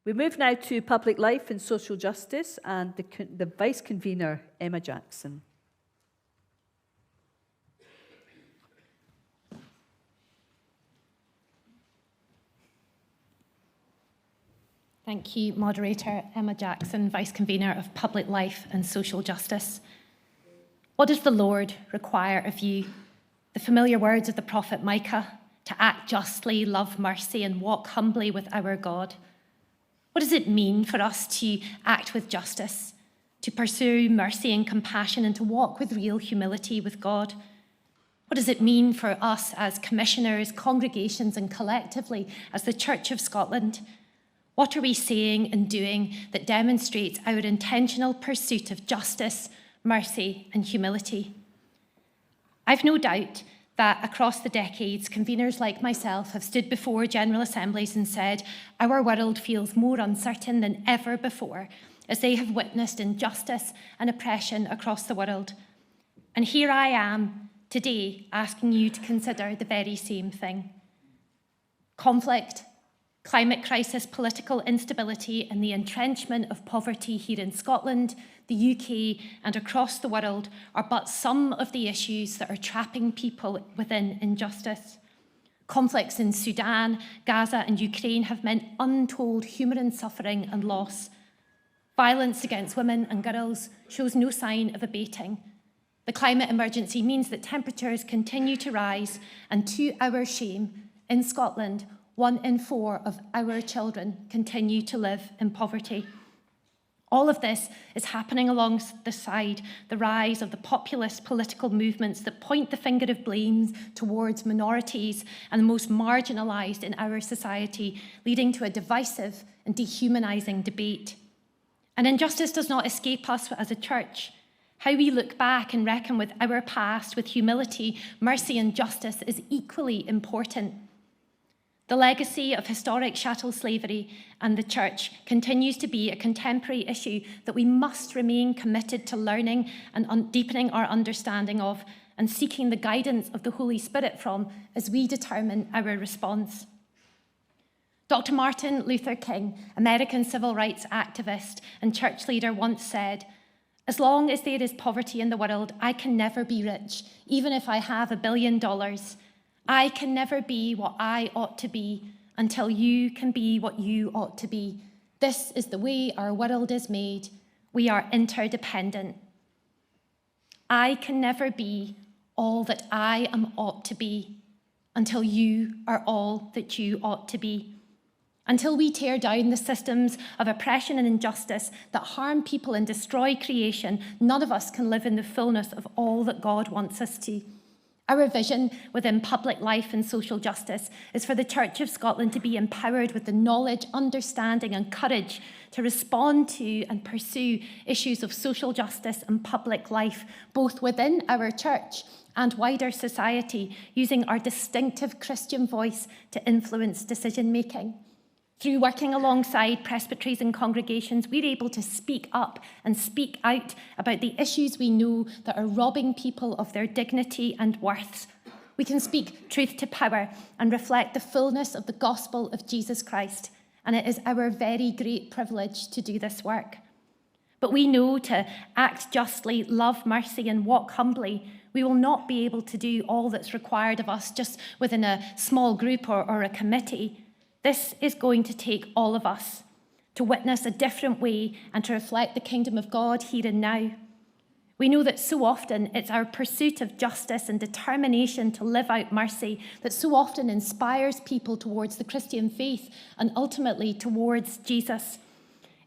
We move now to public life and social justice and the Vice Convener, Emma Jackson. Thank you, Moderator. Emma Jackson, Vice Convener of Public Life and Social Justice. What does the Lord require of you? The familiar words of the prophet Micah, to act justly, love mercy, and walk humbly with our God. What does it mean for us to act with justice, to pursue mercy and compassion, and to walk with real humility with God? What does it mean for us as commissioners, congregations, and collectively as the Church of Scotland? What are we saying and doing that demonstrates our intentional pursuit of justice, mercy, and humility? I've no doubt that across the decades, conveners like myself have stood before General Assemblies and said, our world feels more uncertain than ever before, as they have witnessed injustice and oppression across the world. And here I am today asking you to consider the very same thing. Conflict, climate crisis, political instability, and the entrenchment of poverty here in Scotland, the UK, and across the world are but some of the issues that are trapping people within injustice. Conflicts in Sudan, Gaza, and Ukraine have meant untold human suffering and loss. Violence against women and girls shows no sign of abating. The climate emergency means that temperatures continue to rise, and to our shame, in Scotland, 1 in 4 of our children continue to live in poverty. All of this is happening alongside the rise of the populist political movements that point the finger of blame towards minorities and the most marginalised in our society, leading to a divisive and dehumanising debate. And injustice does not escape us as a church. How we look back and reckon with our past with humility, mercy and justice is equally important. The legacy of historic chattel slavery and the church continues to be a contemporary issue that we must remain committed to learning and deepening our understanding of and seeking the guidance of the Holy Spirit from as we determine our response. Dr. Martin Luther King, American civil rights activist and church leader, once said, "As long as there is poverty in the world, I can never be rich, even if I have $1 billion. I can never be what I ought to be until you can be what you ought to be. This is the way our world is made. We are interdependent. I can never be all that I ought to be until you are all that you ought to be. Until we tear down the systems of oppression and injustice that harm people and destroy creation, none of us can live in the fullness of all that God wants us to. Our vision within public life and social justice is for the Church of Scotland to be empowered with the knowledge, understanding and courage to respond to and pursue issues of social justice and public life, both within our church and wider society, using our distinctive Christian voice to influence decision-making. Through working alongside presbyteries and congregations, we're able to speak up and speak out about the issues we know that are robbing people of their dignity and worth. We can speak truth to power and reflect the fullness of the gospel of Jesus Christ, and it is our very great privilege to do this work. But we know to act justly, love mercy, and walk humbly, we will not be able to do all that's required of us just within a small group or a committee. This is going to take all of us to witness a different way and to reflect the kingdom of God here and now. We know that so often it's our pursuit of justice and determination to live out mercy that so often inspires people towards the Christian faith and ultimately towards Jesus.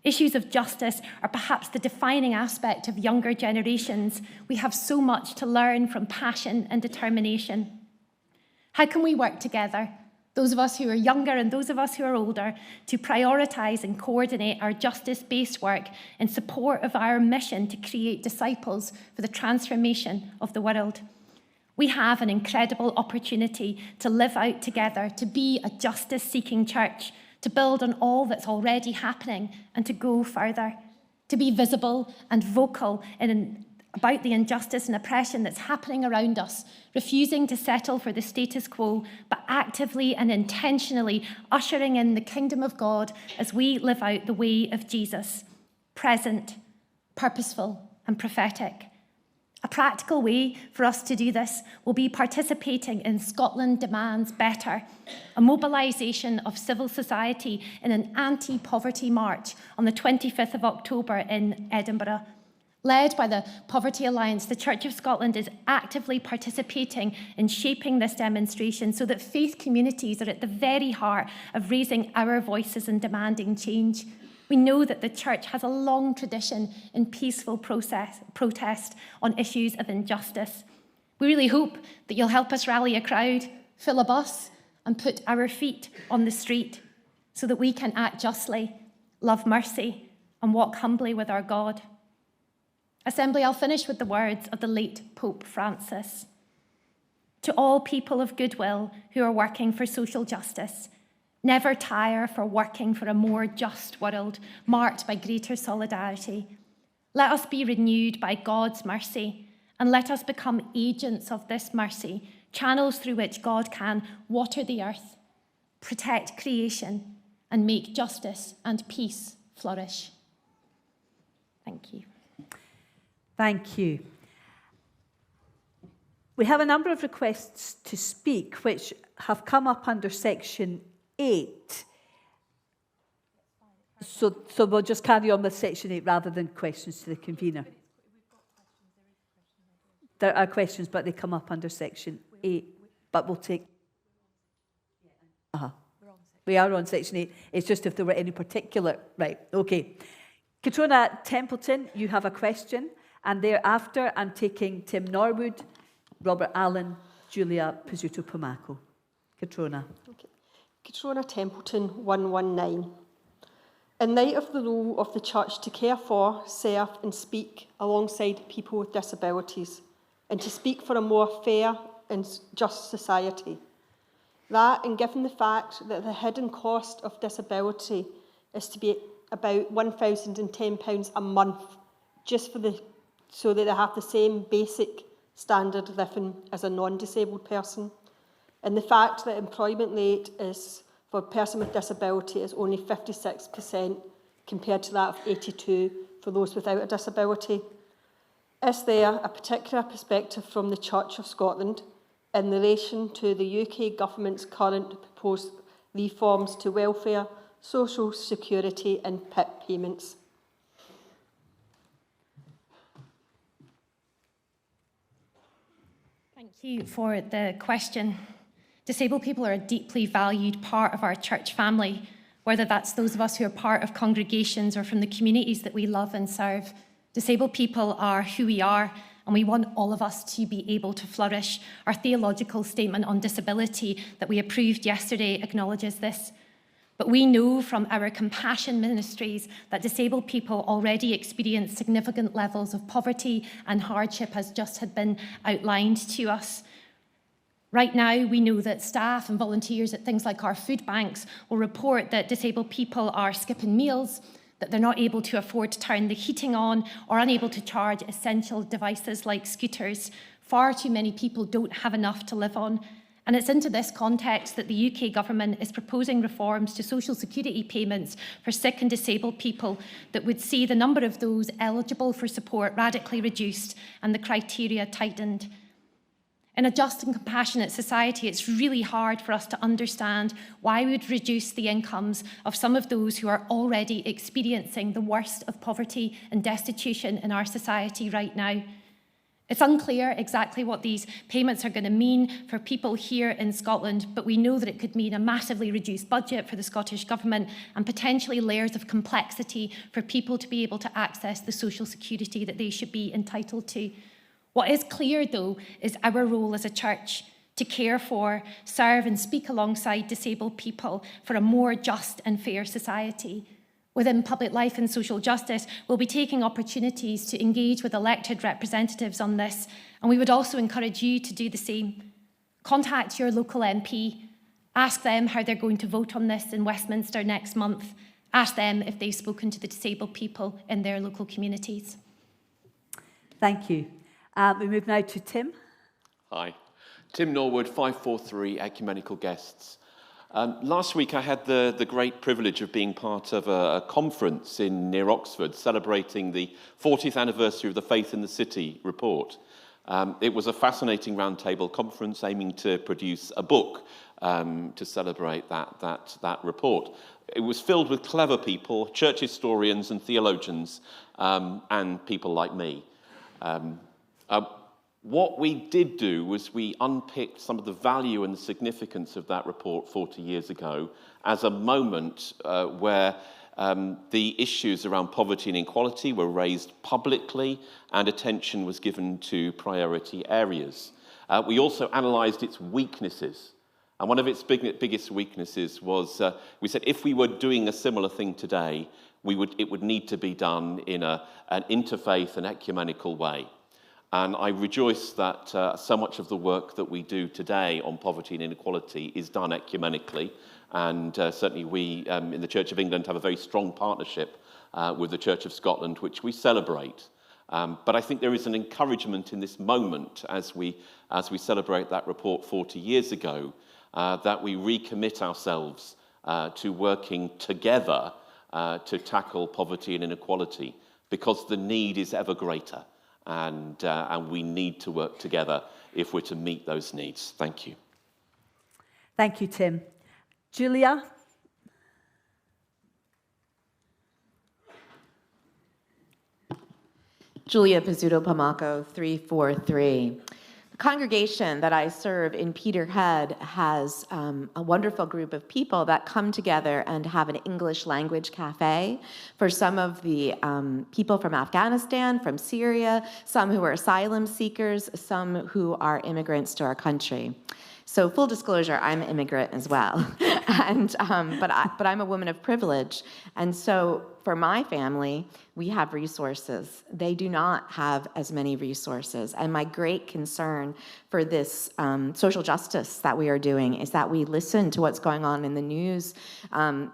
Issues of justice are perhaps the defining aspect of younger generations. We have so much to learn from passion and determination. How can we work together, those of us who are younger and those of us who are older, to prioritise and coordinate our justice-based work in support of our mission to create disciples for the transformation of the world? We have an incredible opportunity to live out together, to be a justice-seeking church, to build on all that's already happening and to go further, to be visible and vocal in about the injustice and oppression that's happening around us, refusing to settle for the status quo, but actively and intentionally ushering in the kingdom of God as we live out the way of Jesus, present, purposeful, and prophetic. A practical way for us to do this will be participating in Scotland Demands Better, a mobilisation of civil society in an anti-poverty march on the 25th of October in Edinburgh. Led by the Poverty Alliance, the Church of Scotland is actively participating in shaping this demonstration so that faith communities are at the very heart of raising our voices and demanding change. We know that the Church has a long tradition in peaceful protest on issues of injustice. We really hope that you'll help us rally a crowd, fill a bus, and put our feet on the street so that we can act justly, love mercy, and walk humbly with our God. Assembly, I'll finish with the words of the late Pope Francis. To all people of goodwill who are working for social justice, never tire for working for a more just world marked by greater solidarity. Let us be renewed by God's mercy, and let us become agents of this mercy, channels through which God can water the earth, protect creation, and make justice and peace flourish. Thank you. Thank you. We have a number of requests to speak which have come up under section 8. So we'll just carry on with section 8 rather than questions to the convener. There are questions, but they come up under section 8. But we'll take... We are on section 8. It's just if there were any particular... Right, okay. Catriona Templeton, you have a question. And thereafter, I'm taking Tim Norwood, Robert Allen, Julia Pizzuto-Pomacco. Catriona. Okay. Catriona Templeton, 119. In light of the role of the Church to care for, serve and speak alongside people with disabilities, and to speak for a more fair and just society, that, and given the fact that the hidden cost of disability is to be about £1,010 a month, just so that they have the same basic standard of living as a non-disabled person, and the fact that employment rate is for a person with disability is only 56% compared to that of 82% for those without a disability. Is there a particular perspective from the Church of Scotland in relation to the UK Government's current proposed reforms to welfare, social security and PIP payments? Thank you for the question. Disabled people are a deeply valued part of our church family, whether that's those of us who are part of congregations or from the communities that we love and serve. Disabled people are who we are, and we want all of us to be able to flourish. Our theological statement on disability that we approved yesterday acknowledges this. But we know from our compassion ministries that disabled people already experience significant levels of poverty and hardship, as just had been outlined to us. Right now, we know that staff and volunteers at things like our food banks will report that disabled people are skipping meals, that they're not able to afford to turn the heating on, or unable to charge essential devices like scooters. Far too many people don't have enough to live on. And it's into this context that the UK Government is proposing reforms to social security payments for sick and disabled people that would see the number of those eligible for support radically reduced and the criteria tightened. In a just and compassionate society, it's really hard for us to understand why we would reduce the incomes of some of those who are already experiencing the worst of poverty and destitution in our society right now. It's unclear exactly what these payments are going to mean for people here in Scotland, but we know that it could mean a massively reduced budget for the Scottish Government and potentially layers of complexity for people to be able to access the social security that they should be entitled to. What is clear, though, is our role as a church to care for, serve and speak alongside disabled people for a more just and fair society. Within public life and social justice, we'll be taking opportunities to engage with elected representatives on this, and we would also encourage you to do the same. Contact your local MP, ask them how they're going to vote on this in Westminster next month, ask them if they've spoken to the disabled people in their local communities. Thank you. We move now to Tim. Hi. Tim Norwood, 543 Ecumenical Guests. Last week I had the great privilege of being part of a conference near Oxford celebrating the 40th anniversary of the Faith in the City report. It was a fascinating roundtable conference aiming to produce a book to celebrate that report. It was filled with clever people, church historians and theologians, and people like me. What we did do was we unpicked some of the value and the significance of that report 40 years ago as a moment where the issues around poverty and inequality were raised publicly and attention was given to priority areas. We also analysed its weaknesses. And one of its biggest weaknesses was, we said if we were doing a similar thing today, it would need to be done in an interfaith and ecumenical way. And I rejoice that so much of the work that we do today on poverty and inequality is done ecumenically. And certainly we in the Church of England have a very strong partnership with the Church of Scotland, which we celebrate. But I think there is an encouragement in this moment as we celebrate that report 40 years ago, that we recommit ourselves to working together to tackle poverty and inequality, because the need is ever greater. And we need to work together if we're to meet those needs. Thank you. Thank you, Tim. Julia? Julia Pizzuto Pamaco, 343. The congregation that I serve in Peterhead has a wonderful group of people that come together and have an English language cafe for some of the people from Afghanistan, from Syria, some who are asylum seekers, some who are immigrants to our country. So full disclosure, I'm an immigrant as well, and but I'm a woman of privilege, and so for my family, we have resources. They do not have as many resources, and my great concern for this social justice that we are doing is that we listen to what's going on in the news.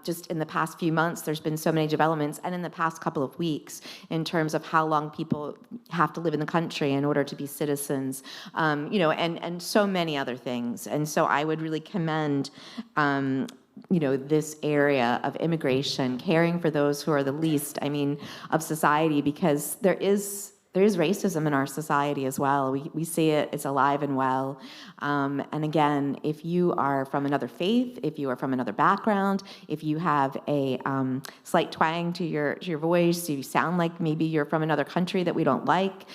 Just in the past few months, there's been so many developments, and in the past couple of weeks, in terms of how long people have to live in the country in order to be citizens, and so many other things. And so I would really commend this area of immigration, caring for those who are the least, of society, because there is racism in our society as well. We see it, it's alive and well. And again, if you are from another faith, if you are from another background, if you have a slight twang to your voice, you sound like maybe you're from another country that we don't like,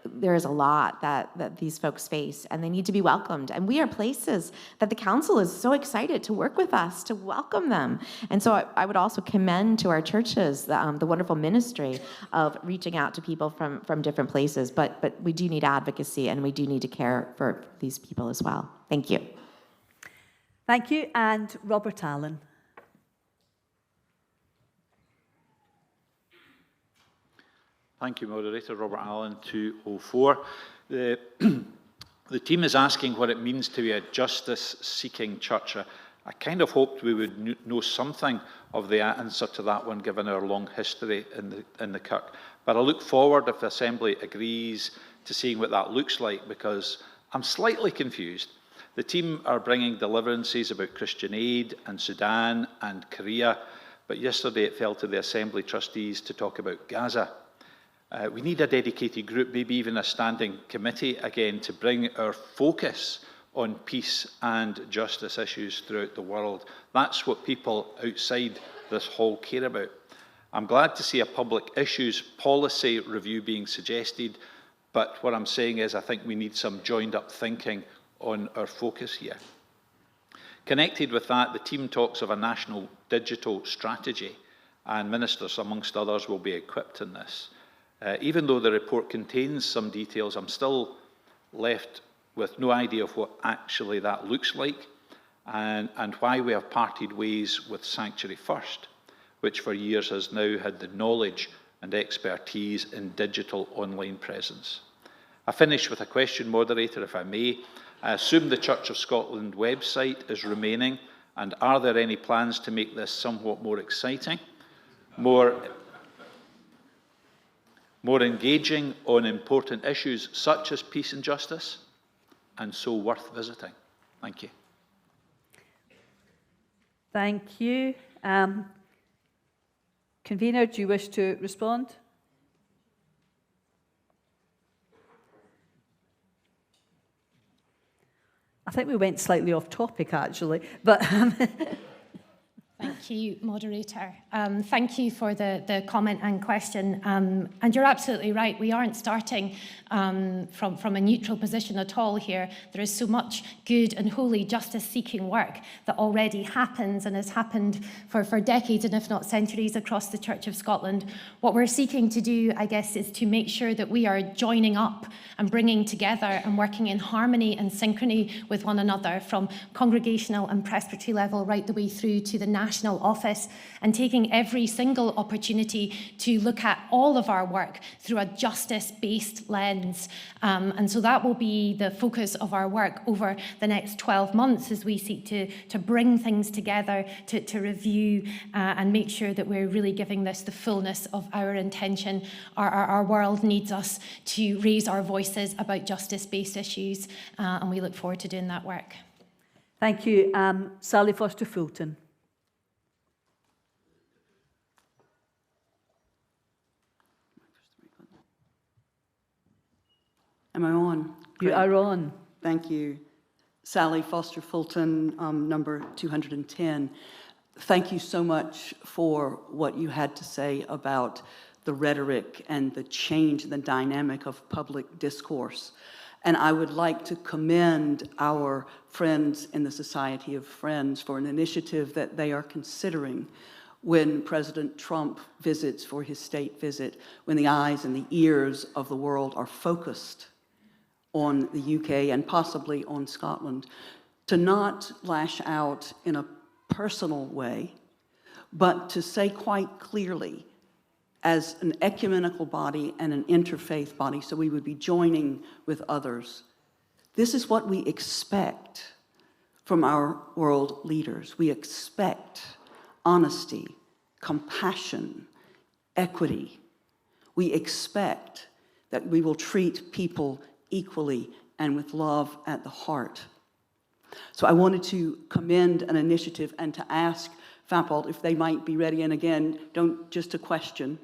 there is a lot that these folks face, and they need to be welcomed. And we are places that the council is so excited to work with us, to welcome them. And so I would also commend to our churches the wonderful ministry of reaching out to people from different places. But we do need advocacy, and we do need to care for these people as well. Thank you. Thank you. And Robert Allen. Thank you, Moderator. Robert Allen, 204. The team is asking what it means to be a justice-seeking church. I kind of hoped we would know something of the answer to that one, given our long history in the Kirk. But I look forward, if the Assembly agrees, to seeing what that looks like, because I'm slightly confused. The team are bringing deliverances about Christian aid and Sudan and Korea, but yesterday it fell to the Assembly trustees to talk about Gaza. We need a dedicated group, maybe even a standing committee again, to bring our focus on peace and justice issues throughout the world. That's what people outside this hall care about. I'm glad to see a public issues policy review being suggested, but what I'm saying is I think we need some joined up thinking on our focus here. Connected with that, the team talks of a national digital strategy, and ministers, amongst others, will be equipped in this. Even though the report contains some details, I'm still left with no idea of what actually that looks like, and why we have parted ways with Sanctuary First, which for years has now had the knowledge and expertise in digital online presence. I finish with a question, Moderator, if I may. I assume the Church of Scotland website is remaining, and are there any plans to make this somewhat more exciting, more more engaging on important issues such as peace and justice, and so worth visiting. Thank you. Thank you. Convener, do you wish to respond? I think we went slightly off topic, actually, but Thank you, Moderator. Thank you for the comment and question. And you're absolutely right. We aren't starting from a neutral position at all here. There is so much good and holy justice-seeking work that already happens and has happened for decades and if not centuries across the Church of Scotland. What we're seeking to do, I guess, is to make sure that we are joining up and bringing together and working in harmony and synchrony with one another from congregational and presbytery level right the way through to the national office, and taking every single opportunity to look at all of our work through a justice-based lens. And so that will be the focus of our work over the next 12 months as we seek to bring things together, to review and make sure that we're really giving this the fullness of our intention. Our world needs us to raise our voices about justice-based issues, and we look forward to doing that work. thank you. Sally Foster-Fulton. Am I on? You Great. are on. Thank you. Sally Foster-Fulton, number 210. Thank you so much for what you had to say about the rhetoric and the change in the dynamic of public discourse. And I would like to commend our friends in the Society of Friends for an initiative that they are considering when President Trump visits for his state visit, when the eyes and the ears of the world are focused on the UK and possibly on Scotland, to not lash out in a personal way, but to say quite clearly, as an ecumenical body and an interfaith body, so we would be joining with others, this is what we expect from our world leaders. We expect honesty, compassion, equity. We expect that we will treat people equally and with love at the heart. So I wanted to commend an initiative and to ask FAPLT if they might be ready, and again, don't just a question,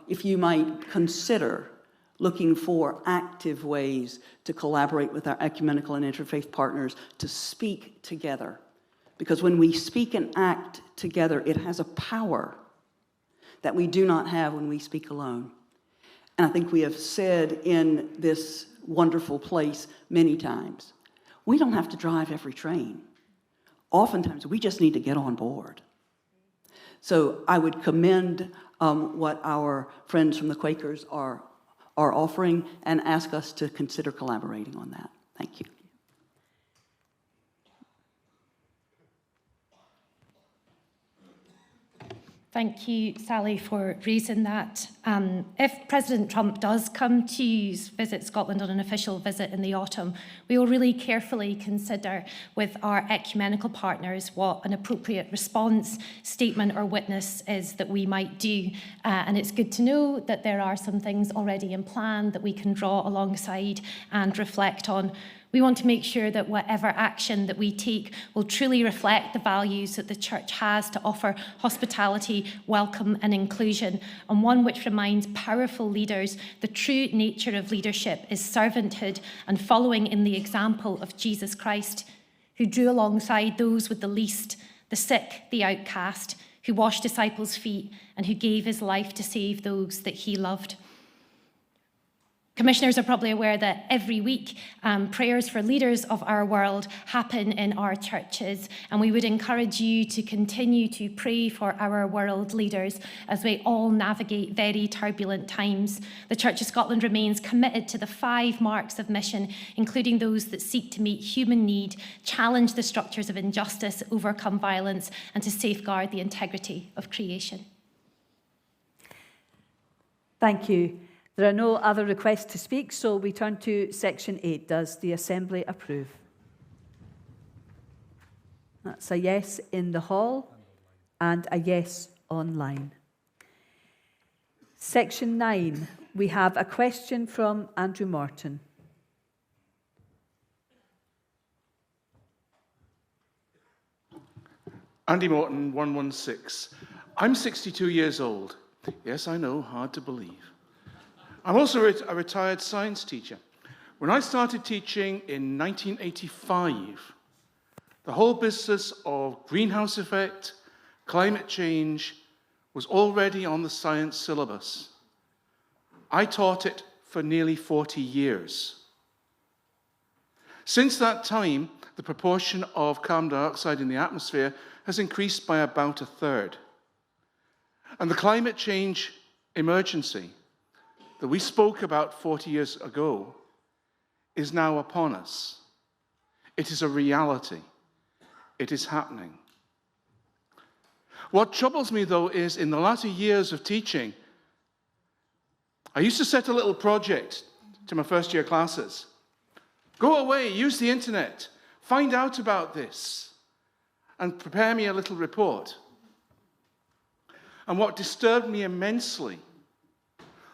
if you might consider looking for active ways to collaborate with our ecumenical and interfaith partners to speak together. Because when we speak and act together, it has a power that we do not have when we speak alone. And I think we have said in this wonderful place many times, we don't have to drive every train. Oftentimes, we just need to get on board. So I would commend what our friends from the Quakers are offering and ask us to consider collaborating on that. Thank you. Thank you, Sally, for raising that. If President Trump does come to visit Scotland on an official visit in the autumn, we will really carefully consider with our ecumenical partners what an appropriate response, statement or witness is that we might do. And it's good to know that there are some things already in plan that we can draw alongside and reflect on. We want to make sure that whatever action that we take will truly reflect the values that the Church has to offer hospitality, welcome and inclusion, and one which reminds powerful leaders the true nature of leadership is servanthood and following in the example of Jesus Christ, who drew alongside those with the least, the sick, the outcast, who washed disciples' feet and who gave his life to save those that he loved. Commissioners are probably aware that every week prayers for leaders of our world happen in our churches, and we would encourage you to continue to pray for our world leaders as we all navigate very turbulent times. The Church of Scotland remains committed to the 5 marks of mission, including those that seek to meet human need, challenge the structures of injustice, overcome violence, and to safeguard the integrity of creation. Thank you. There are no other requests to speak, so we turn to section 8. Does the Assembly approve? That's a yes in the hall and a yes online. Section 9, we have a question from Andrew Morton. Andy Morton, 116. I'm 62 years old. Yes, I know, hard to believe. I'm also a retired science teacher. When I started teaching in 1985, the whole business of greenhouse effect, climate change, was already on the science syllabus. I taught it for nearly 40 years. Since that time, the proportion of carbon dioxide in the atmosphere has increased by about 1/3. And the climate change emergency that we spoke about 40 years ago is now upon us. It is a reality. It is happening. What troubles me, though, is in the latter years of teaching, I used to set a little project to my first-year classes. Go away, use the internet, find out about this, and prepare me a little report. And what disturbed me immensely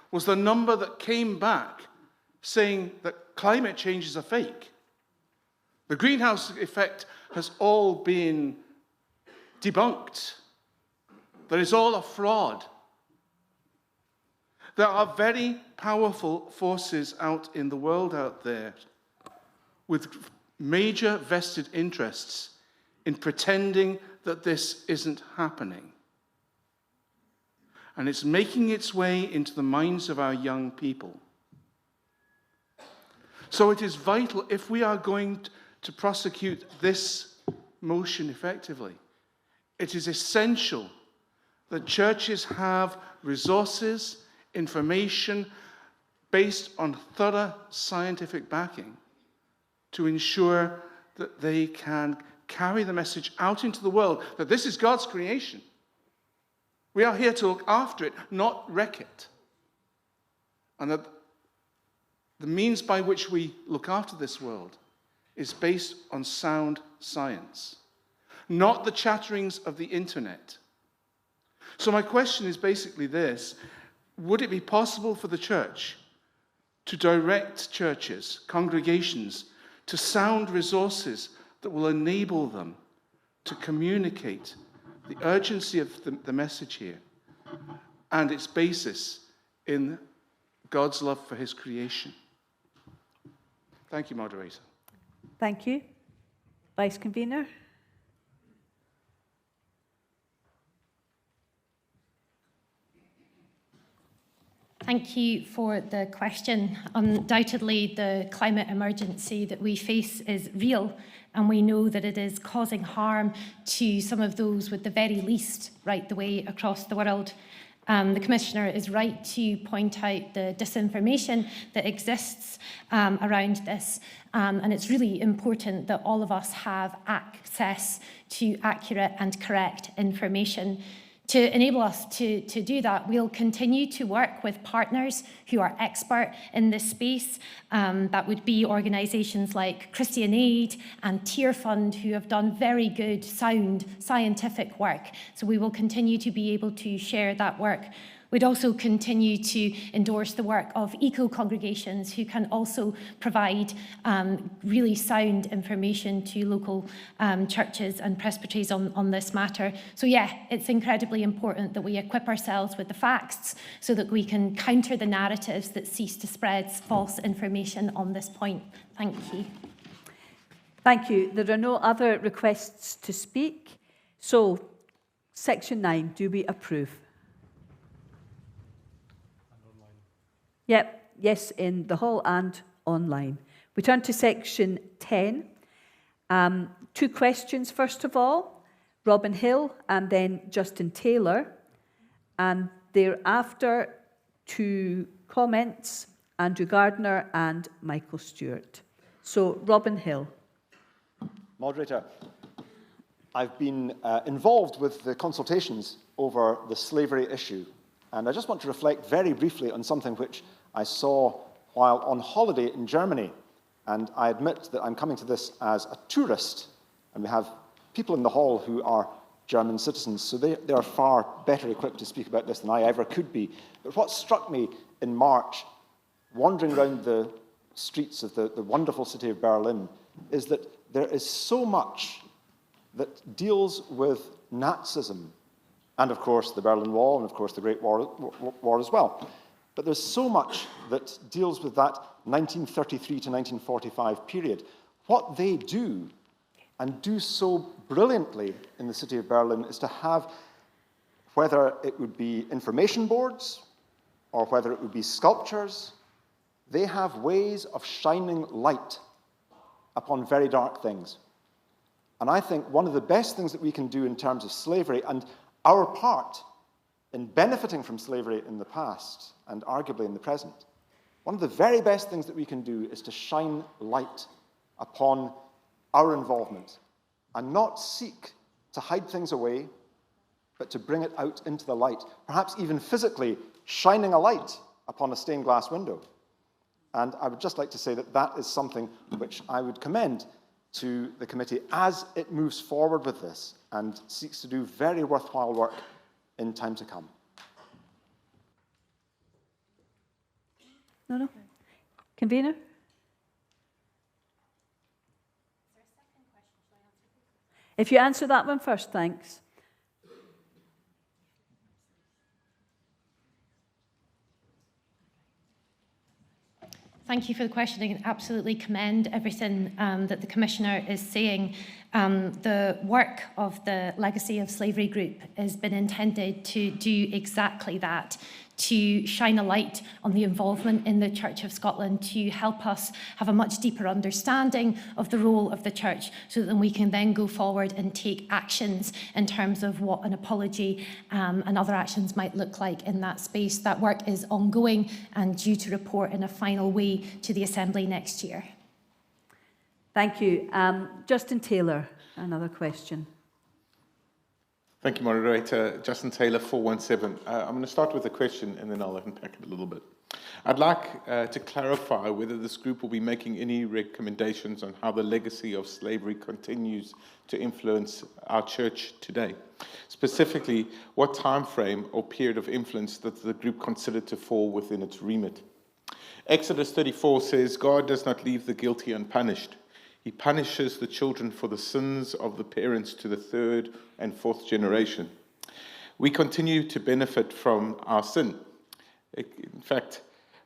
was the number that came back saying that climate change is a fake. The greenhouse effect has all been debunked. That it's all a fraud. There are very powerful forces out in the world out there with major vested interests in pretending that this isn't happening. And it's making its way into the minds of our young people. So it is vital, if we are going to prosecute this motion effectively, it is essential that churches have resources, information based on thorough scientific backing to ensure that they can carry the message out into the world that this is God's creation. We are here to look after it, not wreck it. And that the means by which we look after this world is based on sound science, not the chatterings of the internet. So my question is basically this: would it be possible for the church to direct churches, congregations, to sound resources that will enable them to communicate the urgency of the message here and its basis in God's love for his creation? Thank you, moderator. Thank you. Vice Convener. Thank you for the question. Undoubtedly, the climate emergency that we face is real, and we know that it is causing harm to some of those with the very least right the way across the world. The Commissioner is right to point out the disinformation that exists around this, and it's really important that all of us have access to accurate and correct information. To enable us to do that, we'll continue to work with partners who are expert in this space. That would be organisations like Christian Aid and Tier Fund, who have done very good, sound, scientific work. So we will continue to be able to share that work. We'd also continue to endorse the work of eco-congregations who can also provide really sound information to local churches and presbyteries on this matter. So yeah, it's incredibly important that we equip ourselves with the facts so that we can counter the narratives that cease to spread false information on this point. Thank you. Thank you. There are no other requests to speak. So, Section 9, do we approve? Yep, yes, in the hall and online. We turn to Section 10. Two questions, first of all. Robin Hill and then Justin Taylor. And thereafter, two comments, Andrew Gardner and Michael Stewart. So, Robin Hill. Moderator, I've been involved with the consultations over the slavery issue, and I just want to reflect very briefly on something which I saw while on holiday in Germany. And I admit that I'm coming to this as a tourist, and we have people in the hall who are German citizens, so they are far better equipped to speak about this than I ever could be. But what struck me in March, wandering around the streets of the wonderful city of Berlin, is that there is so much that deals with Nazism, and of course the Berlin Wall, and of course the Great War as well. But there's so much that deals with that 1933 to 1945 period. What they do, and do so brilliantly in the city of Berlin, is to have, whether it would be information boards or whether it would be sculptures, they have ways of shining light upon very dark things. And I think one of the best things that we can do in terms of slavery, and our part in benefiting from slavery in the past and arguably in the present, one of the very best things that we can do is to shine light upon our involvement and not seek to hide things away, but to bring it out into the light, perhaps even physically shining a light upon a stained glass window. And I would just like to say that that is something which I would commend to the committee as it moves forward with this and seeks to do very worthwhile work in time to come. No. Convener? If you answer that one first, thanks. Thank you for the question. I can absolutely commend everything that the Commissioner is saying. The work of the Legacy of Slavery Group has been intended to do exactly that, to shine a light on the involvement in the Church of Scotland, to help us have a much deeper understanding of the role of the Church, so that we can then go forward and take actions in terms of what an apology and other actions might look like in that space. That work is ongoing and due to report in a final way to the Assembly next year. Thank you. Justin Taylor, another question. Thank you, Moderator. Justin Taylor, 417. I'm going to start with a question and then I'll unpack it a little bit. I'd like to clarify whether this group will be making any recommendations on how the legacy of slavery continues to influence our church today. Specifically, what time frame or period of influence does the group consider to fall within its remit? Exodus 34 says, God does not leave the guilty unpunished. He punishes the children for the sins of the parents to the third and fourth generation. We continue to benefit from our sin. In fact,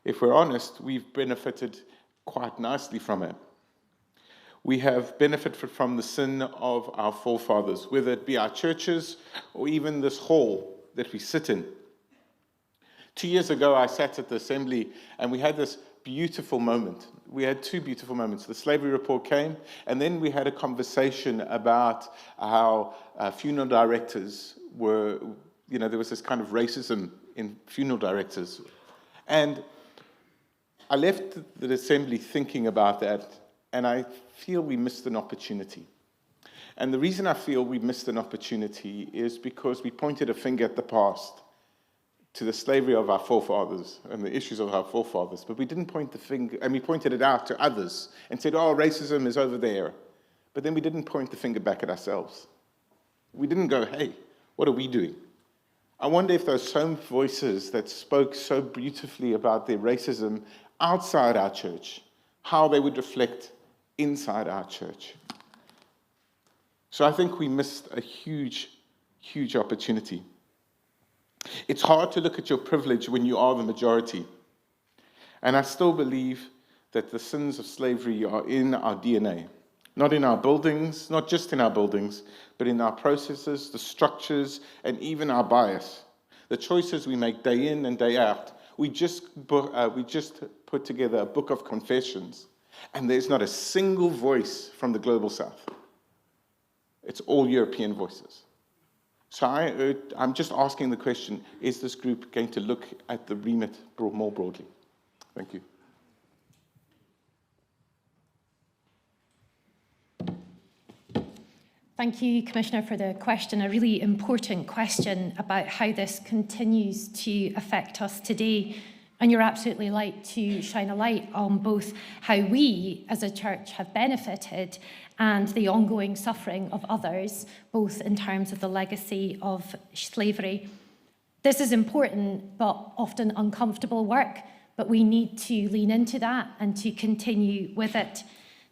if we're honest, we've benefited quite nicely from it. We have benefited from the sin of our forefathers, whether it be our churches or even this hall that we sit in. 2 years ago, I sat at the Assembly and we had this beautiful moment. We had two beautiful moments. The slavery report came, and then we had a conversation about how funeral directors were, there was this kind of racism in funeral directors. And I left the Assembly thinking about that, and I feel we missed an opportunity. And the reason I feel we missed an opportunity is because we pointed a finger at the past, to the slavery of our forefathers and the issues of our forefathers, but we didn't point the finger, and we pointed it out to others and said, oh, racism is over there. But then we didn't point the finger back at ourselves. We didn't go, hey, what are we doing? I wonder if those same voices that spoke so beautifully about their racism outside our church, how they would reflect inside our church. So I think we missed a huge, huge opportunity. It's hard to look at your privilege when you are the majority. And I still believe that the sins of slavery are in our DNA, not in our buildings, not just in our buildings, but in our processes, the structures, and even our bias. The choices we make day in and day out. We just put together a book of confessions, and there's not a single voice from the Global South. It's all European voices. So I'm just asking the question, is this group going to look at the remit more broadly? Thank you. Thank you, Commissioner, for the question, a really important question about how this continues to affect us today. And you're absolutely right to shine a light on both how we as a church have benefited and the ongoing suffering of others, both in terms of the legacy of slavery. This is important but often uncomfortable work, but we need to lean into that and to continue with it.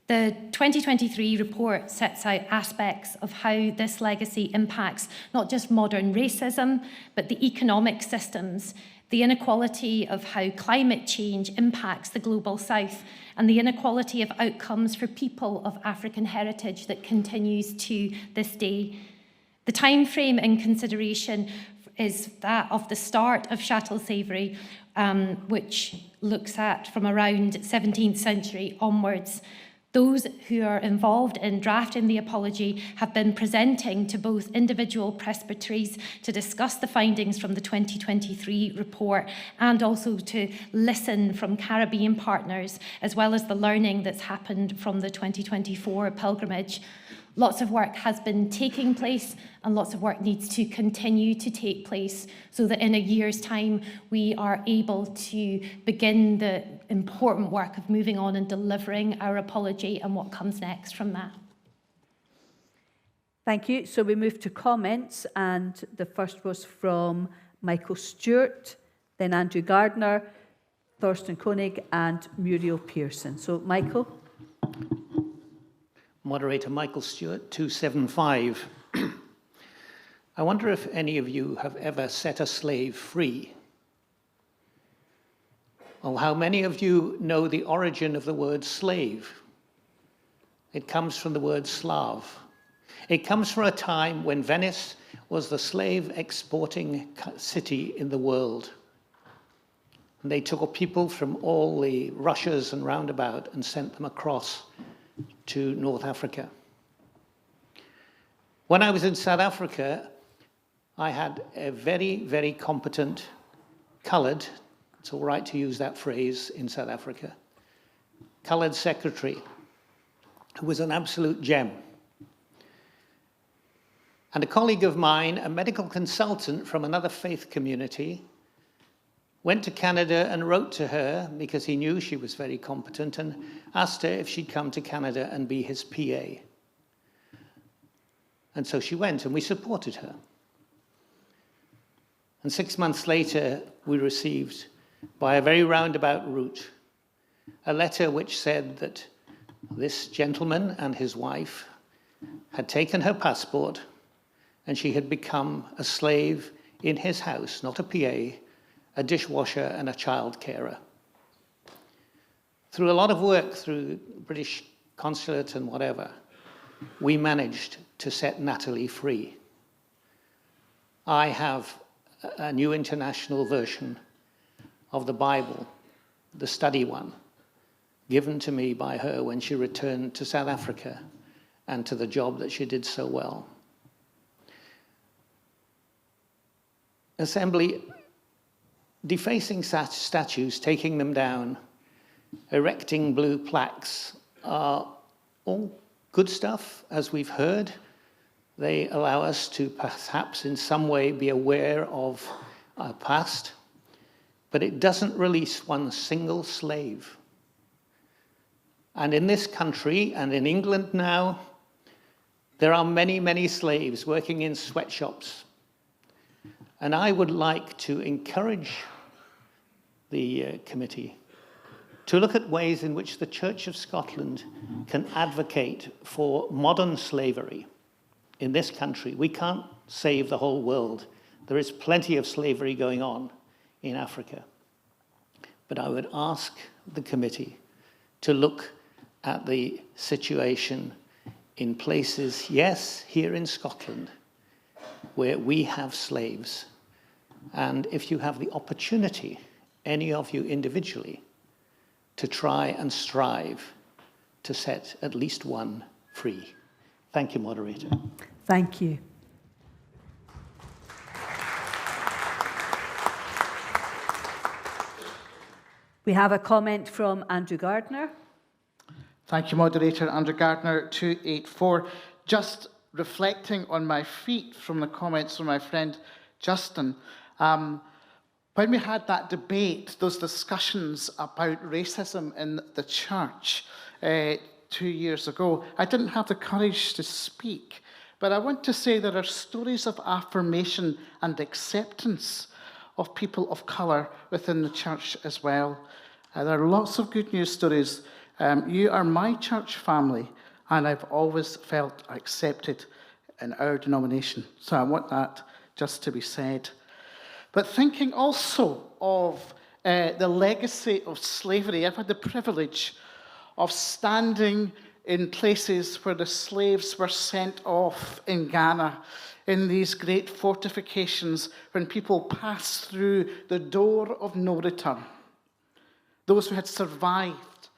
The 2023 report sets out aspects of how this legacy impacts not just modern racism, but the economic systems, the inequality of how climate change impacts the global south, and the inequality of outcomes for people of African heritage that continues to this day. The time frame in consideration is that of the start of chattel slavery, which looks at from around 17th century onwards. Those who are involved in drafting the apology have been presenting to both individual presbyteries to discuss the findings from the 2023 report and also to listen from Caribbean partners, as well as the learning that's happened from the 2024 pilgrimage. Lots of work has been taking place and lots of work needs to continue to take place so that in a year's time we are able to begin the important work of moving on and delivering our apology and what comes next from that. Thank you. So we move to comments, and the first was from Michael Stewart, then Andrew Gardner, Thorsten Koenig and Muriel Pearson. So Michael. Moderator Michael Stewart, 275. I wonder if any of you have ever set a slave free. Well, how many of you know the origin of the word slave? It comes from the word Slav. It comes from a time when Venice was the slave exporting city in the world. And they took people from all the Russias and roundabout and sent them across to North Africa. When I was in South Africa, I had a very, very competent coloured, it's all right to use that phrase in South Africa, coloured secretary who was an absolute gem. And a colleague of mine, a medical consultant from another faith community, went to Canada and wrote to her because he knew she was very competent and asked her if she'd come to Canada and be his PA. And so she went and we supported her. And 6 months later, we received, by a very roundabout route, a letter which said that this gentleman and his wife had taken her passport and she had become a slave in his house, not a PA, a dishwasher and a child carer. Through a lot of work through British consulate and whatever, we managed to set Natalie free. I have a new international version of the Bible, the study one, given to me by her when she returned to South Africa and to the job that she did so well. Assembly, defacing statues, taking them down, erecting blue plaques are all good stuff, as we've heard. They allow us to perhaps in some way be aware of our past, but it doesn't release one single slave. And in this country, and in England now, there are many, many slaves working in sweatshops. And I would like to encourage the committee to look at ways in which the Church of Scotland can advocate for modern slavery in this country. We can't save the whole world. There is plenty of slavery going on in Africa. But I would ask the committee to look at the situation in places, yes, here in Scotland, where we have slaves. And if you have the opportunity, any of you individually, to try and strive to set at least one free. Thank you, moderator. Thank you. We have a comment from Andrew Gardner. Thank you, moderator. Andrew Gardner, 284. Just reflecting on my feet from the comments from my friend Justin. When we had that debate, those discussions about racism in the church, 2 years ago, I didn't have the courage to speak. But I want to say there are stories of affirmation and acceptance of people of colour within the church as well. There are lots of good news stories. You are my church family, and I've always felt accepted in our denomination. So I want that just to be said. But thinking also of the legacy of slavery, I've had the privilege of standing in places where the slaves were sent off in Ghana, in these great fortifications, when people passed through the door of no return. Those who had survived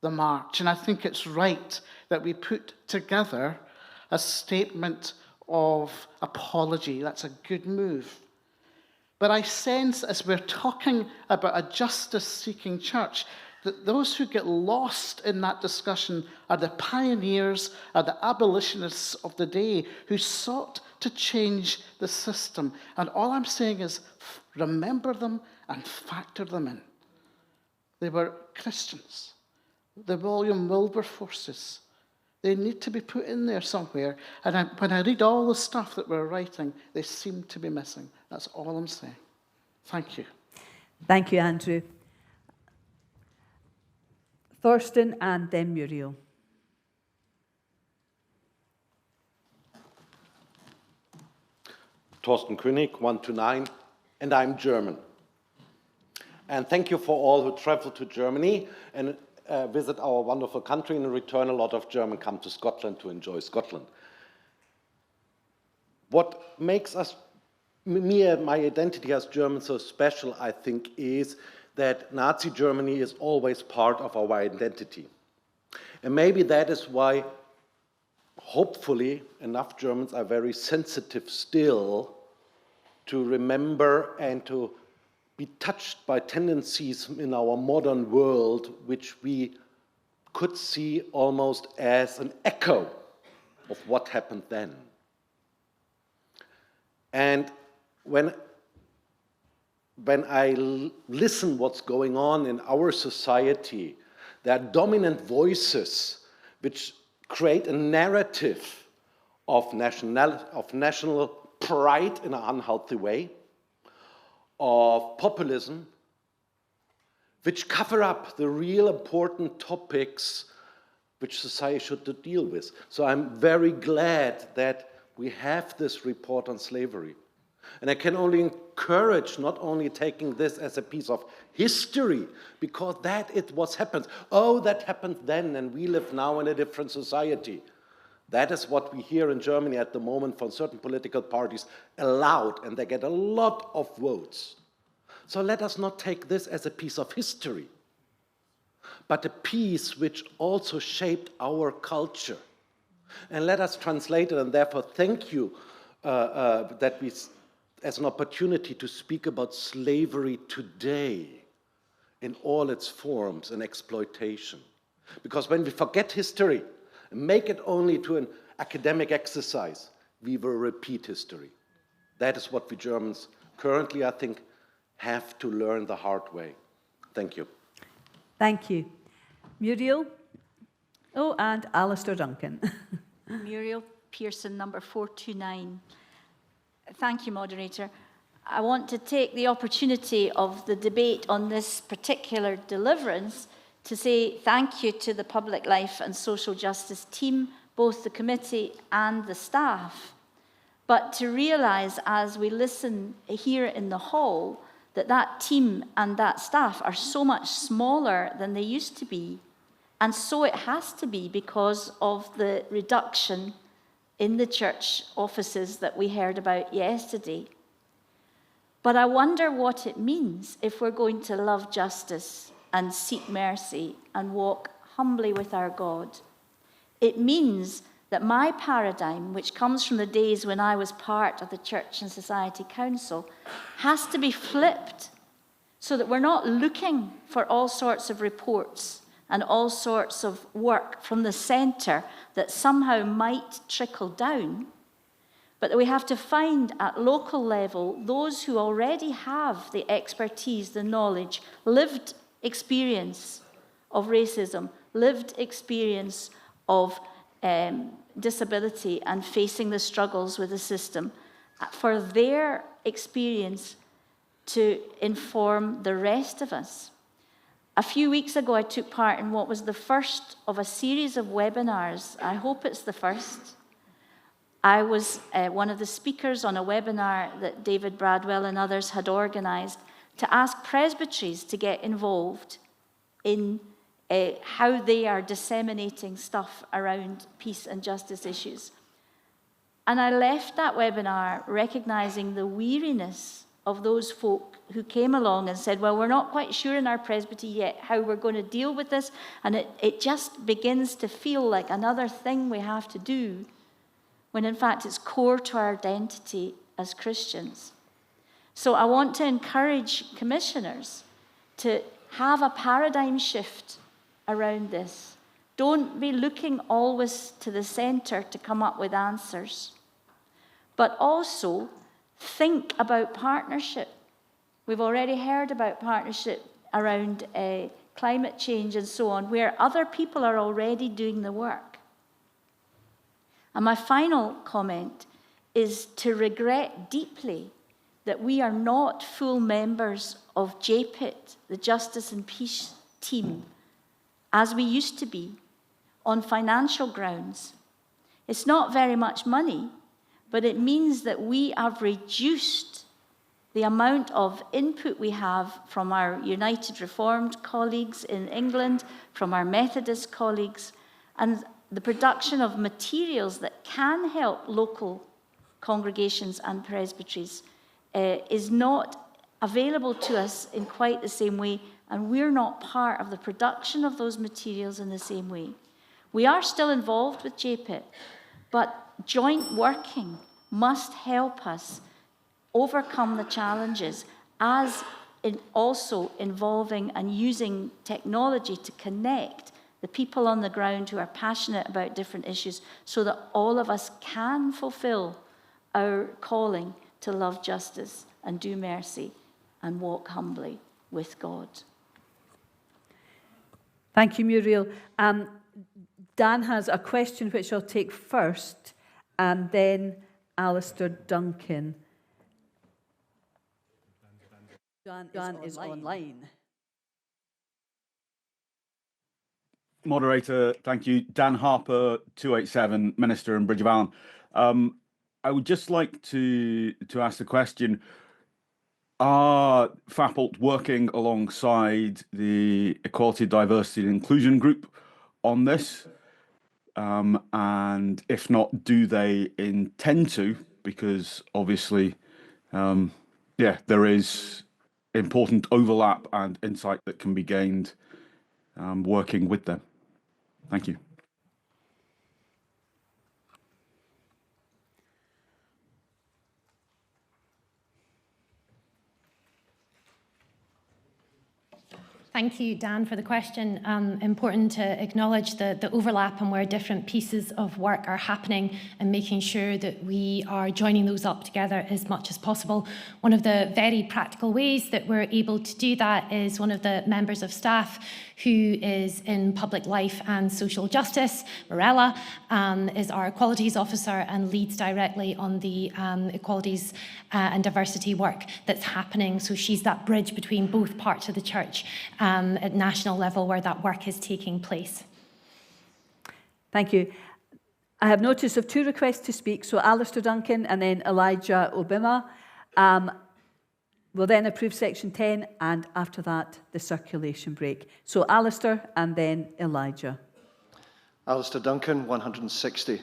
the march. And I think it's right that we put together a statement of apology. That's a good move. But I sense, as we're talking about a justice-seeking church, that those who get lost in that discussion are the pioneers, are the abolitionists of the day who sought to change the system. And all I'm saying is remember them and factor them in. They were Christians. The William Wilberforces. They need to be put in there somewhere. And when I read all the stuff that we're writing, they seem to be missing. That's all I'm saying. Thank you. Thank you, Andrew. Thorsten and then Muriel. Thorsten König, 129, and I'm German. And thank you for all who travel to Germany and visit our wonderful country. In return, a lot of Germans come to Scotland to enjoy Scotland. What makes me and my identity as German so special, I think, is that Nazi Germany is always part of our identity. And maybe that is why, hopefully, enough Germans are very sensitive still to remember and to be touched by tendencies in our modern world, which we could see almost as an echo of what happened then. And when I listen what's going on in our society, there are dominant voices which create a narrative of national pride in an unhealthy way, of populism, which cover up the real important topics which society should deal with. So I'm very glad that we have this report on slavery. And I can only encourage not only taking this as a piece of history, because that is what happens. Oh, that happened then, and we live now in a different society. That is what we hear in Germany at the moment from certain political parties allowed, and they get a lot of votes. So let us not take this as a piece of history, but a piece which also shaped our culture. And let us translate it, and therefore thank you that we as an opportunity to speak about slavery today in all its forms and exploitation. Because when we forget history and make it only to an academic exercise, we will repeat history. That is what we Germans currently, I think, have to learn the hard way. Thank you. Thank you. Muriel? Oh, and Alistair Duncan. Muriel Pearson, number 429. Thank you, moderator. I want to take the opportunity of the debate on this particular deliverance to say thank you to the Public Life and Social Justice team, both the committee and the staff. But to realise as we listen here in the hall that that team and that staff are so much smaller than they used to be. And so it has to be because of the reduction in the church offices that we heard about yesterday. But I wonder what it means if we're going to love justice and seek mercy and walk humbly with our God. It means that my paradigm, which comes from the days when I was part of the Church and Society Council, has to be flipped so that we're not looking for all sorts of reports and all sorts of work from the centre that somehow might trickle down, but that we have to find at local level those who already have the expertise, the knowledge, lived experience of racism, lived experience of disability and facing the struggles with the system, for their experience to inform the rest of us. A few weeks ago, I took part in what was the first of a series of webinars. I hope it's the first. I was one of the speakers on a webinar that David Bradwell and others had organised to ask presbyteries to get involved in how they are disseminating stuff around peace and justice issues. And I left that webinar recognising the weariness of those folk who came along and said, well, we're not quite sure in our presbytery yet how we're going to deal with this, and it just begins to feel like another thing we have to do, when in fact it's core to our identity as Christians. So I want to encourage commissioners to have a paradigm shift around this. Don't be looking always to the centre to come up with answers, but also think about partnership. We've already heard about partnership around climate change and so on, where other people are already doing the work. And my final comment is to regret deeply that we are not full members of JPIT, the Justice and Peace team, as we used to be, on financial grounds. It's not very much money, but it means that we have reduced the amount of input we have from our United Reformed colleagues in England, from our Methodist colleagues, and the production of materials that can help local congregations and presbyteries is not available to us in quite the same way, and we're not part of the production of those materials in the same way. We are still involved with JPIT, but joint working must help us overcome the challenges, as in also involving and using technology to connect the people on the ground who are passionate about different issues, so that all of us can fulfill our calling to love justice and do mercy and walk humbly with God. Thank you, Muriel. Dan has a question which I'll take first, and then Alistair Duncan. Dan is online. Moderator, thank you. Dan Harper, 287, Minister in Bridge of Allen. I would just like to ask the question, are FAPLT working alongside the Equality, Diversity and Inclusion Group on this? And if not, do they intend to? Because obviously, there is important overlap and insight that can be gained working with them. Thank you. Thank you, Dan, for the question. Important to acknowledge the overlap and where different pieces of work are happening, and making sure that we are joining those up together as much as possible. One of the very practical ways that we're able to do that is one of the members of staff who is in public life and social justice, Morella, is our equalities officer and leads directly on the equalities and diversity work that's happening. So she's that bridge between both parts of the church at national level where that work is taking place. Thank you. I have notice of 2 requests to speak, so Alistair Duncan and then Elijah Obima. We'll then approve section 10, and after that, the circulation break. So Alistair and then Elijah. Alistair Duncan, 160.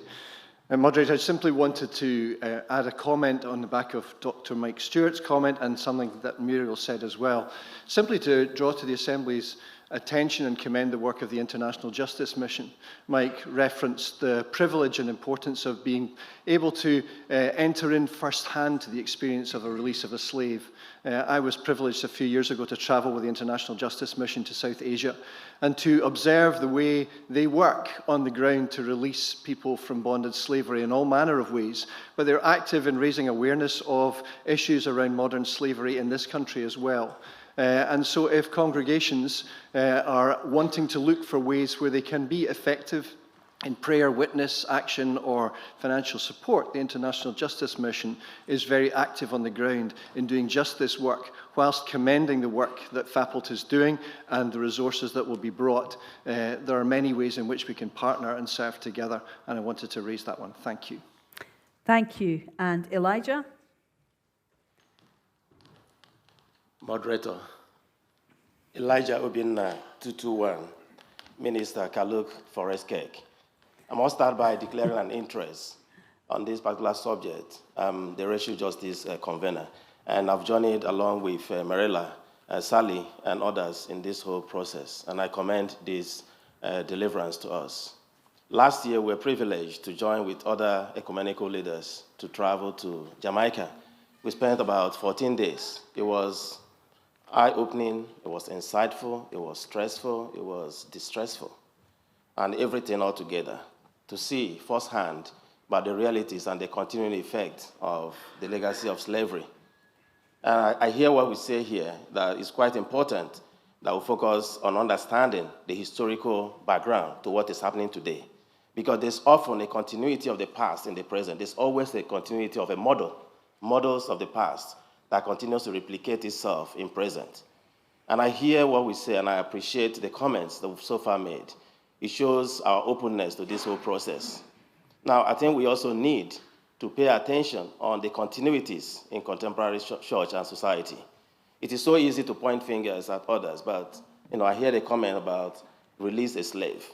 Moderator, I simply wanted to add a comment on the back of Dr. Mike Stewart's comment and something that Muriel said as well. Simply to draw to the Assembly's attention and commend the work of the International Justice Mission. Mike referenced the privilege and importance of being able to enter in firsthand to the experience of a release of a slave. I was privileged a few years ago to travel with the International Justice Mission to South Asia and to observe the way they work on the ground to release people from bondage slavery in all manner of ways. But they're active in raising awareness of issues around modern slavery in this country as well. And so if congregations are wanting to look for ways where they can be effective in prayer, witness, action, or financial support, the International Justice Mission is very active on the ground in doing just this work, whilst commending the work that FAPLT is doing and the resources that will be brought. There are many ways in which we can partner and serve together, and I wanted to raise that one. Thank you. Thank you. And Elijah? Moderator, Elijah Obinna, 221, Minister Kaluk Forest Cake. I must start by declaring an interest on this particular subject, the racial justice convener. And I've journeyed along with Marilla, Sally, and others in this whole process. And I commend this deliverance to us. Last year, we were privileged to join with other ecumenical leaders to travel to Jamaica. We spent about 14 days. It was eye-opening, it was insightful, it was stressful, it was distressful, and everything all together, to see firsthand about the realities and the continuing effect of the legacy of slavery. And I hear what we say here, that it's quite important that we focus on understanding the historical background to what is happening today. Because there's often a continuity of the past in the present. There's always a continuity of a models of the past that continues to replicate itself in present. And I hear what we say, and I appreciate the comments that we've so far made. It shows our openness to this whole process. Now, I think we also need to pay attention on the continuities in contemporary church and society. It is so easy to point fingers at others, but I hear the comment about release a slave.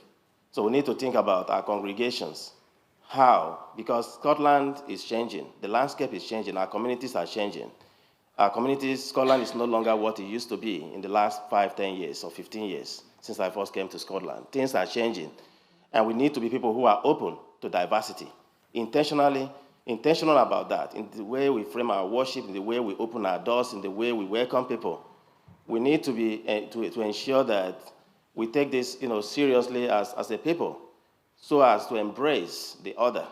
So we need to think about our congregations. How? Because Scotland is changing, the landscape is changing, our communities are changing. Our communities, Scotland is no longer what it used to be in the last 5, 10 years or 15 years since I first came to Scotland. Things are changing, and we need to be people who are open to diversity, intentional about that, in the way we frame our worship, in the way we open our doors, in the way we welcome people. We need to be to ensure that we take this seriously as a people, so as to embrace the other.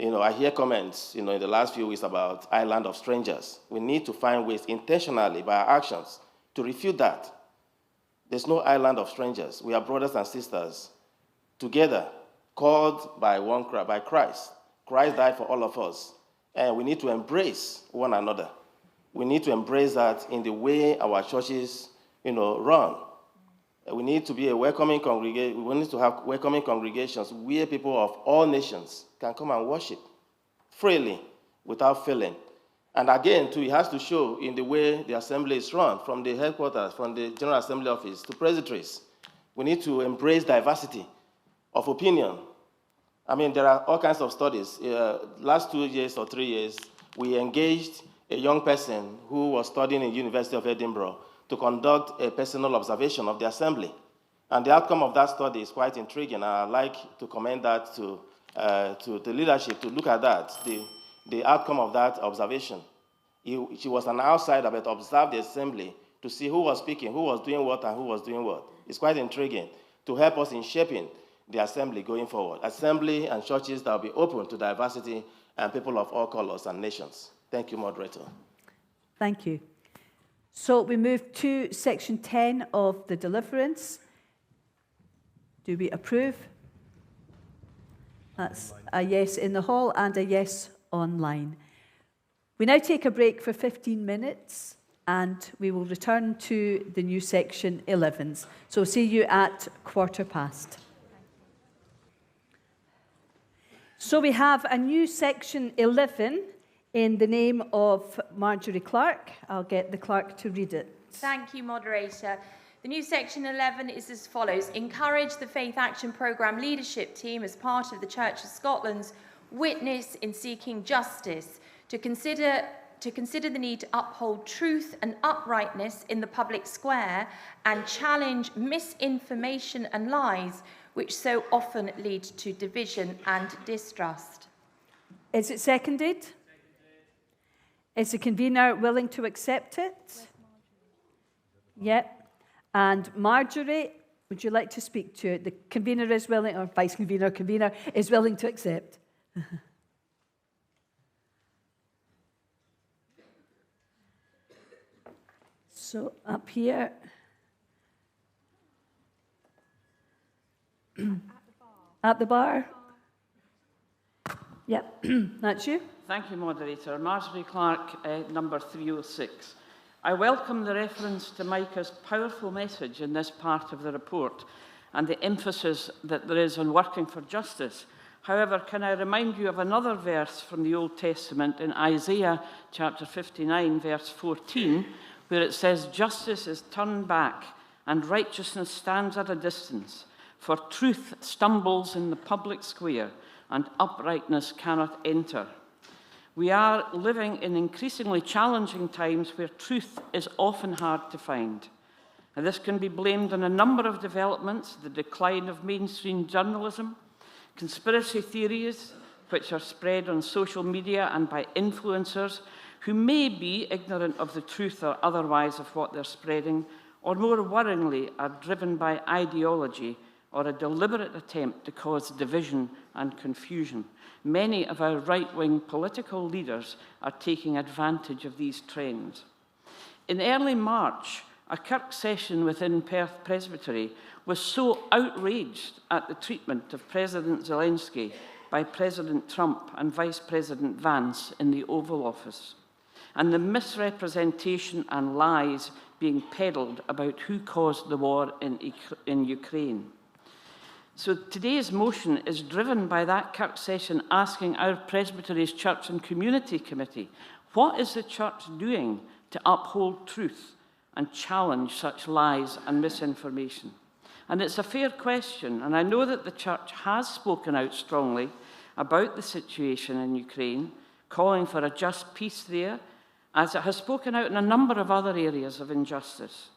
I hear comments, in the last few weeks about island of strangers. We need to find ways intentionally by our actions to refute that. There's no island of strangers. We are brothers and sisters together, called by Christ. Christ died for all of us, and we need to embrace one another. We need to embrace that in the way our churches, run. We need to be a welcoming congregation. We need to have welcoming congregations where people of all nations can come and worship freely without failing. And again, too, it has to show in the way the assembly is run, from the headquarters, from the General Assembly office to presbyteries. We need to embrace diversity of opinion. There are all kinds of studies. Last 2 years or 3 years, we engaged a young person who was studying in the University of Edinburgh to conduct a personal observation of the assembly. And the outcome of that study is quite intriguing, and I'd like to commend that to the leadership to look at that, the outcome of that observation. She was an outsider, but observed the assembly to see who was speaking, who was doing what, and who was doing what. It's quite intriguing to help us in shaping the assembly going forward. Assembly and churches that will be open to diversity and people of all colors and nations. Thank you, moderator. Thank you. So we move to section 10 of the deliverance. Do we approve? That's a yes in the hall and a yes online. We now take a break for 15 minutes and we will return to the new section 11s. So see you at 15:15. So we have a new section 11 in the name of Marjorie Clark. I'll get the clerk to read it. Thank you, moderator. The new section 11 is as follows. Encourage the Faith Action Programme leadership team as part of the Church of Scotland's witness in seeking justice to consider the need to uphold truth and uprightness in the public square and challenge misinformation and lies which so often lead to division and distrust. Is it seconded? Is the convener willing to accept it? Yep. And Marjorie, would you like to speak to it? The convener is willing, or vice convener, convener is willing to accept. So up here. At the bar. Yep, that's you. Thank you, Moderator. Marjorie Clark, number 306. I welcome the reference to Micah's powerful message in this part of the report and the emphasis that there is on working for justice. However, can I remind you of another verse from the Old Testament in Isaiah chapter 59, verse 14, where it says, "Justice is turned back and righteousness stands at a distance, for truth stumbles in the public square and uprightness cannot enter." We are living in increasingly challenging times where truth is often hard to find. And this can be blamed on a number of developments: the decline of mainstream journalism, conspiracy theories which are spread on social media and by influencers who may be ignorant of the truth or otherwise of what they're spreading, or more worryingly are driven by ideology or a deliberate attempt to cause division and confusion. Many of our right-wing political leaders are taking advantage of these trends. In early March, a Kirk session within Perth Presbytery was so outraged at the treatment of President Zelensky by President Trump and Vice President Vance in the Oval Office, and the misrepresentation and lies being peddled about who caused the war in Ukraine. So today's motion is driven by that Kirk session asking our Presbytery's Church and Community Committee, what is the Church doing to uphold truth and challenge such lies and misinformation? And it's a fair question, and I know that the Church has spoken out strongly about the situation in Ukraine, calling for a just peace there, as it has spoken out in a number of other areas of injustice.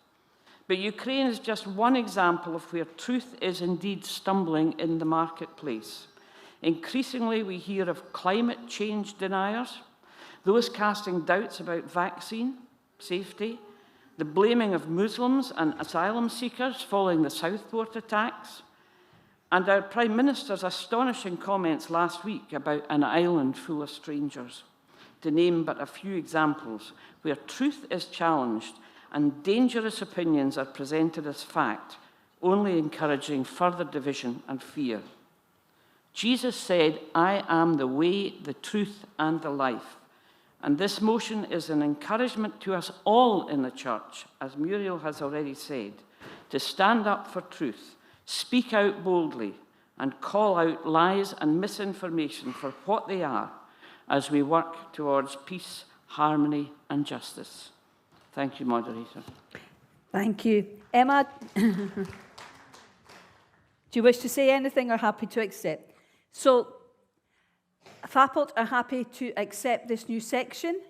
But Ukraine is just one example of where truth is indeed stumbling in the marketplace. Increasingly, we hear of climate change deniers, those casting doubts about vaccine safety, the blaming of Muslims and asylum seekers following the Southport attacks, and our Prime Minister's astonishing comments last week about an island full of strangers, to name but a few examples where truth is challenged and dangerous opinions are presented as fact, only encouraging further division and fear. Jesus said, "I am the way, the truth, and the life." And this motion is an encouragement to us all in the Church, as Muriel has already said, to stand up for truth, speak out boldly, and call out lies and misinformation for what they are, as we work towards peace, harmony, and justice. Thank you, Moderator. Thank you. Emma, do you wish to say anything or happy to accept? So, FAPLT are happy to accept this new section.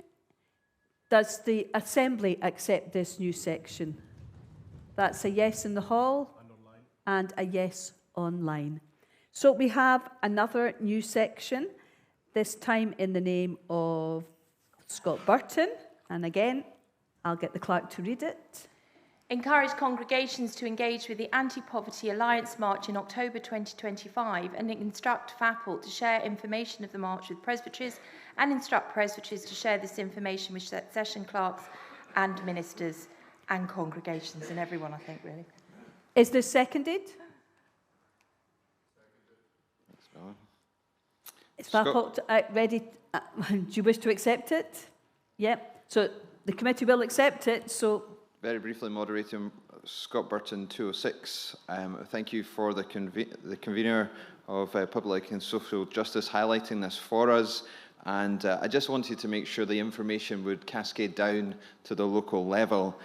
Does the Assembly accept this new section? That's a yes in the hall and a yes online. So we have another new section, this time in the name of Scott Burton. And again, I'll get the clerk to read it. Encourage congregations to engage with the Anti-Poverty Alliance March in October 2025 and instruct FAPLT to share information of the march with presbyteries and instruct presbyteries to share this information with session clerks and ministers and congregations and everyone, I think, really. Is this seconded? Is FAPLT ready? Do you wish to accept it? Yep. So the committee will accept it, so... Very briefly, Moderator, Scott Burton, 206. Thank you for the convener of Public and Social Justice highlighting this for us. And I just wanted to make sure the information would cascade down to the local level.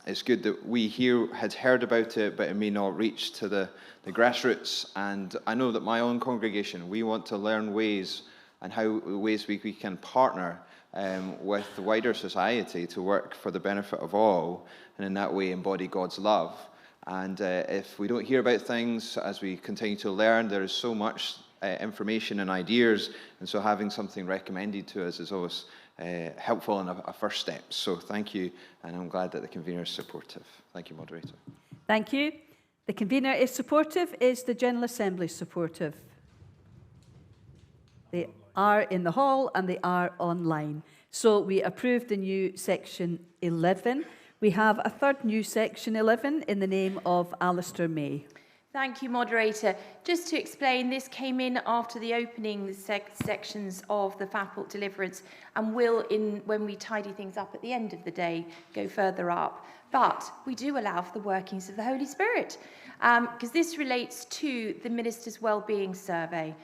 It's good that we here had heard about it, but it may not reach to the grassroots. And I know that my own congregation, we want to learn ways and ways we can partner with the wider society to work for the benefit of all, and in that way embody God's love. And if we don't hear about things as we continue to learn, there is so much information and ideas, and so having something recommended to us is always helpful and a first step. So thank you, and I'm glad that the convener is supportive. Thank you, Moderator. Thank you. The convener is supportive. Is the General Assembly supportive? They are in the hall and they are online. So we approve the new section 11. We have a third new section 11 in the name of Alistair May. Thank you, Moderator. Just to explain, this came in after the opening sections of the FAPLT deliverance and will, when we tidy things up at the end of the day, go further up. But we do allow for the workings of the Holy Spirit, because this relates to the Minister's Wellbeing Survey.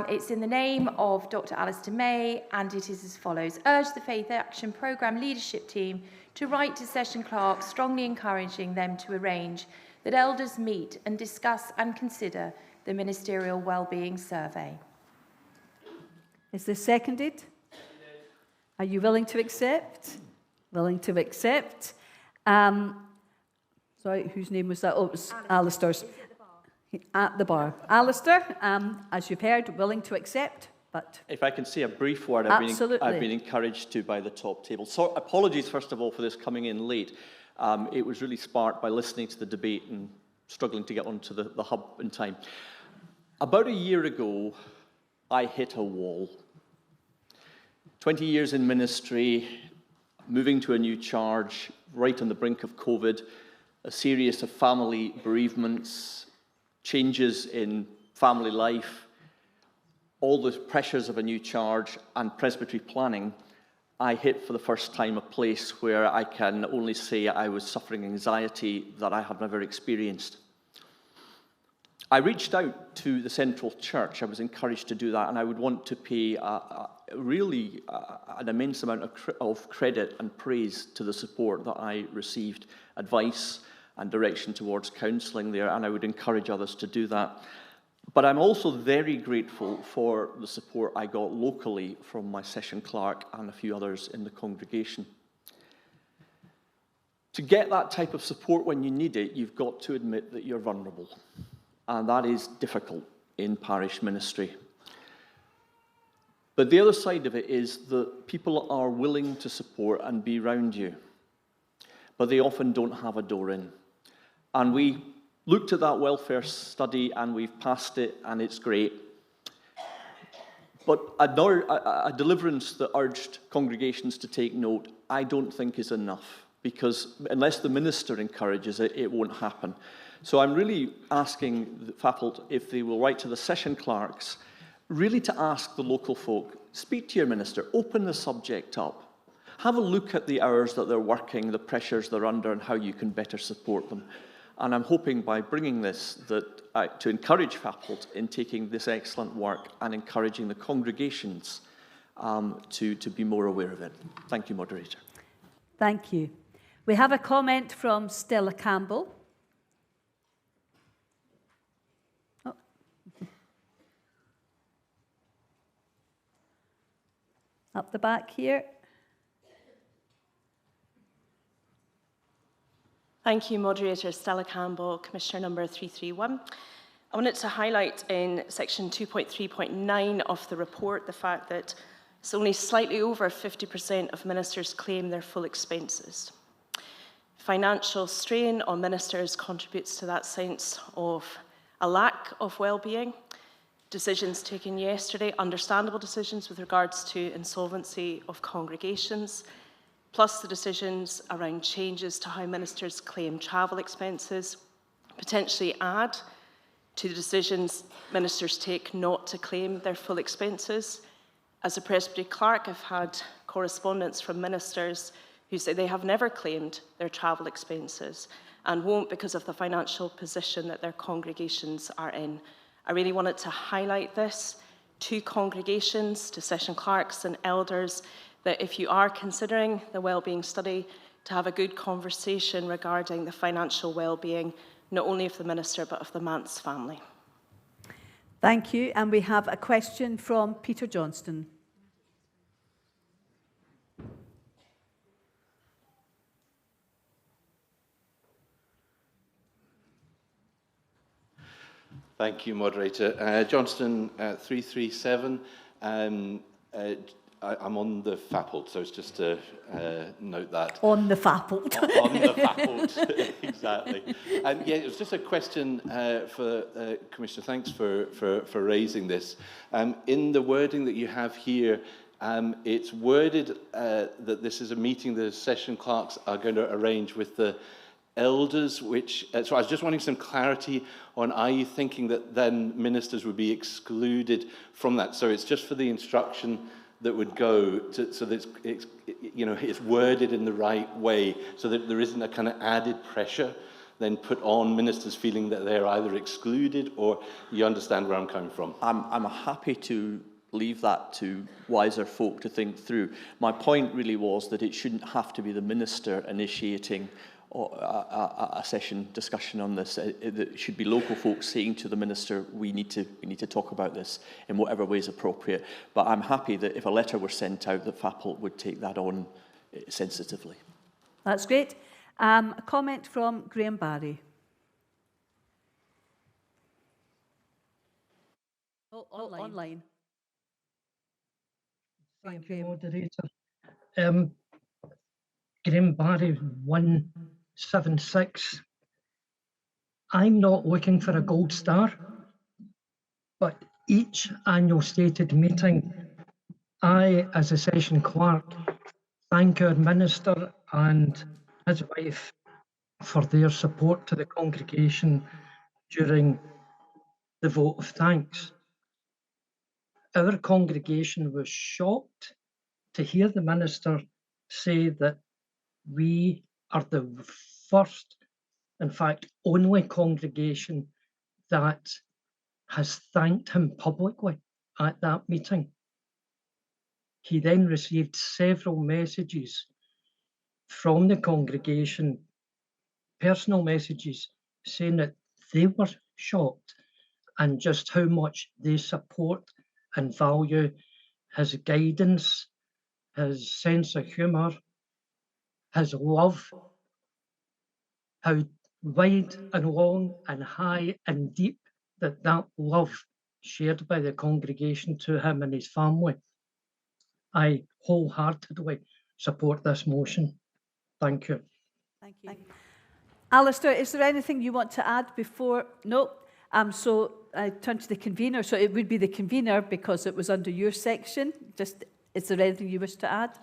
It's in the name of Dr. Alistair May, and it is as follows. Urge the Faith Action Programme leadership team to write to session clerks, strongly encouraging them to arrange that elders meet and discuss and consider the Ministerial Wellbeing Survey. Is this seconded? Are you willing to accept? Willing to accept. Sorry, whose name was that? Oh, it was Alistair's. At the bar. Alistair, as you've heard, willing to accept, but... If I can say a brief word, I've been encouraged to by the top table. So apologies, first of all, for this coming in late. It was really sparked by listening to the debate and struggling to get onto the hub in time. About a year ago, I hit a wall. 20 years in ministry, moving to a new charge, right on the brink of COVID, a series of family bereavements, changes in family life, all the pressures of a new charge and presbytery planning, I hit for the first time a place where I can only say I was suffering anxiety that I had never experienced. I reached out to the Central Church. I was encouraged to do that, and I would want to pay really an immense amount of credit and praise to the support that I received, advice and direction towards counselling there, and I would encourage others to do that. But I'm also very grateful for the support I got locally from my session clerk and a few others in the congregation. To get that type of support when you need it, you've got to admit that you're vulnerable, and that is difficult in parish ministry. But the other side of it is that people are willing to support and be around you, but they often don't have a door in. And we looked at that welfare study and we've passed it, and it's great. But a deliverance that urged congregations to take note, I don't think is enough, because unless the minister encourages it, it won't happen. So I'm really asking the FAPLT if they will write to the session clerks, really to ask the local folk, speak to your minister, open the subject up, have a look at the hours that they're working, the pressures they're under, and how you can better support them. And I'm hoping by bringing this that to encourage FAPLT in taking this excellent work and encouraging the congregations to be more aware of it. Thank you, Moderator. Thank you. We have a comment from Stella Campbell. Oh. Up the back here. Thank you, Moderator. Stella Campbell, Commissioner number 331. I wanted to highlight in section 2.3.9 of the report the fact that it's only slightly over 50% of ministers claim their full expenses. Financial strain on ministers contributes to that sense of a lack of well-being. Decisions taken yesterday, understandable decisions with regards to insolvency of congregations, plus the decisions around changes to how ministers claim travel expenses, potentially add to the decisions ministers take not to claim their full expenses. As a presbytery clerk, I've had correspondence from ministers who say they have never claimed their travel expenses and won't because of the financial position that their congregations are in. I really wanted to highlight this to congregations, to session clerks and elders, that if you are considering the wellbeing study, to have a good conversation regarding the financial well-being, not only of the minister, but of the Mance family. Thank you. And we have a question from Peter Johnston. Thank you, Moderator. Johnston 337. I'm on the FAPLT, so it's just to note that. On the FAPLT. On the FAPLT, exactly. And yeah, it was just a question for Commissioner. Thanks for raising this. In the wording that you have here, It's worded that this is a meeting the session clerks are going to arrange with the elders, which, so I was just wanting some clarity on, are you thinking that then ministers would be excluded from that? So it's just for the instruction that would go to, so that it's worded in the right way, so that there isn't a kind of added pressure then put on ministers feeling that they're either excluded, or you understand where I'm coming from? I'm happy to leave that to wiser folk to think through. My point really was that it shouldn't have to be the minister initiating a session discussion on this. It should be local folks saying to the minister, we need to talk about this in whatever way is appropriate. But I'm happy that if a letter were sent out, that FAPLT would take that on sensitively. That's great. A comment from Graham Barry. Online. Thank you, moderator. Graham Barry 176. I'm not looking for a gold star, but each annual stated meeting, I, as a session clerk, thank our minister and his wife for their support to the congregation during the vote of thanks. Our congregation was shocked to hear the minister say that we are the first, in fact, only congregation that has thanked him publicly at that meeting. He then received several messages from the congregation, personal messages, saying that they were shocked and just how much they support and value his guidance, his sense of humour, his love, how wide and long and high and deep that love shared by the congregation to him and his family. I wholeheartedly support this motion. Thank you. Thank you. Alistair, is there anything you want to add before? No. So I turn to the convener. So it would be the convener because it was under your section. Just, is there anything you wish to add?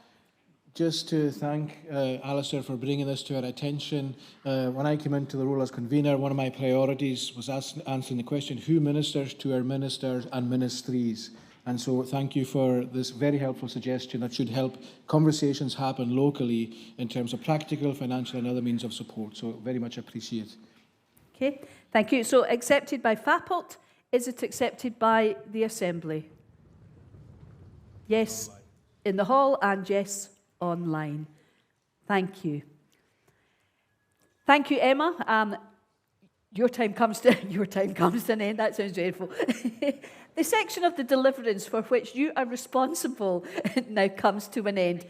Just to thank Alistair for bringing this to our attention. When I came into the role as convener, one of my priorities was answering the question, who ministers to our ministers and ministries? And so thank you for this very helpful suggestion that should help conversations happen locally in terms of practical, financial and other means of support. So very much appreciate. Okay, thank you. So accepted by FAPLT. Is it accepted by the Assembly? Yes, in the hall, and yes, online. Thank you. Thank you, Emma. Your time comes to an end. That sounds dreadful. The section of the deliverance for which you are responsible now comes to an end.